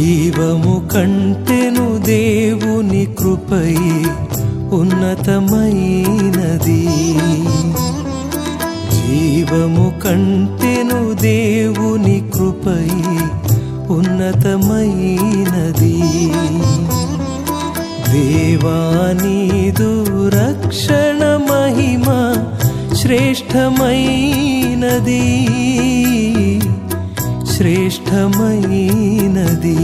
జీవము కంటెను దేవుని కృపయే ఉన్నతమైనది. జీవము కంటెను దేవుని కృపయే ఉన్నతమైనది. దేవా నీదు రక్షణ మహిమ శ్రేష్టమైనది, శ్రేష్టమైనది.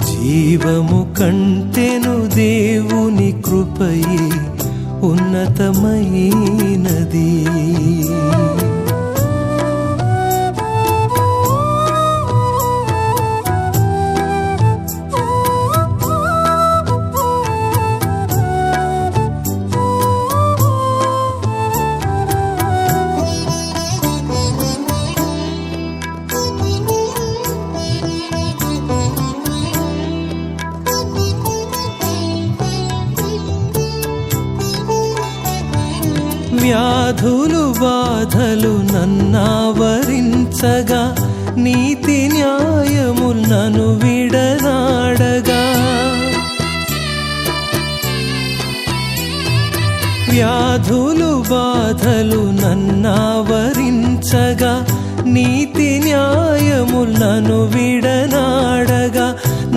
జీవము కంటెను దేవుని కృపయే ఉన్నతమైనది. వ్యాధులు బాధలు నన్నావరించగా, నీతి న్యాయములు నన్ను విడనాడగా. వ్యాధులు బాధలు నన్నావరించగా, నీతి న్యాయములు నన్ను విడనాడగా.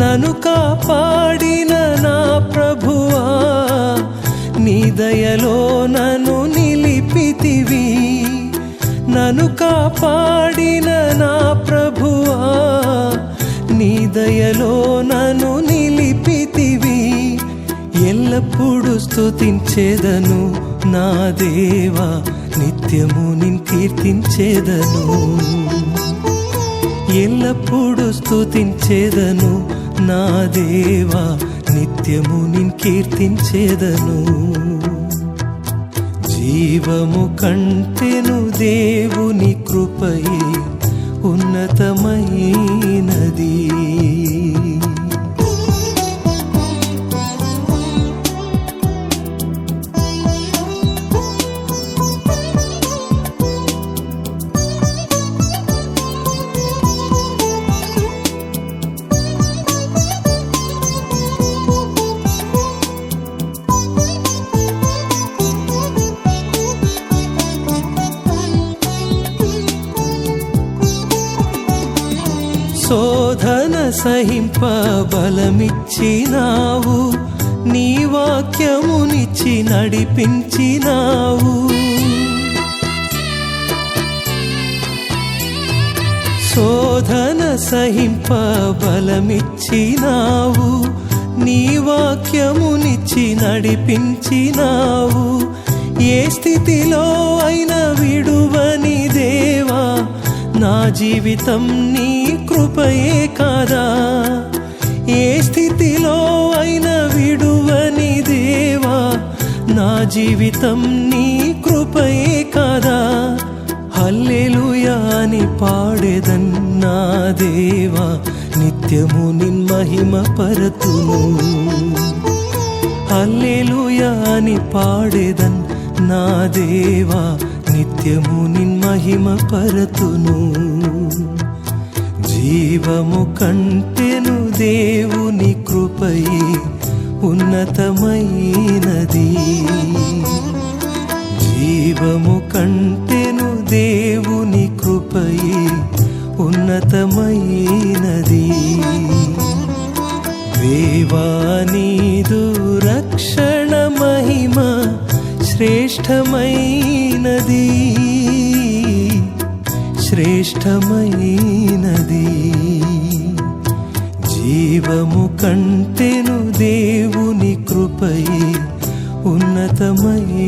నన్ను కాపాడిన నా ప్రభువా, నీ దయలో నన్ను నిలిపితివి. నన్ను కాపాడిన నా ప్రభువా, నీ దయలో నన్ను నిలిపితివి. ఎల్లప్పుడూ స్తుతించేదను నా దేవా, నిత్యము నిన్ను కీర్తించేదను. ఎల్లప్పుడూ స్తుతించేదను నా దేవా, నిత్యము నిన్ను కీర్తించేదను. జీవము కంటెను దేవుని కృపయే ఉన్నతమైనది. శోధన సహింప బలమిచ్చినావు, నీ వాక్యమునిచ్చి నడిపించినావు. శోధన సహింప బలమిచ్చినావు, నీ వాక్యమునిచ్చి నడిపించినావు. ఏ స్థితిలో అయినా విడువని దేవా, నా జీవితం నీ కృపయే కాదా. ఏ స్థితిలో అయినా విడువని దేవా, నా జీవితం నీ కృపయే కాదా. హల్లెలూయా అని పాడేదన్ నా దేవా, నిత్యము నిన్ మహిమ పరతును. హల్లెలూయా అని పాడేదన్ నా దేవా, నిత్యము నిన్ మహిమ పరతును. జీవము కంటెను దేవుని కృపయే ఉన్నతమైనది. జీవము కంటెను దేవుని కృపయే ఉన్నతమైనది. దేవా నీదు రక్షణ మహిమ శ్రేష్టమైనది, శ్రేష్టమైనది. జీవము కంటెను దేవుని కృపయే ఉన్నతమైనది.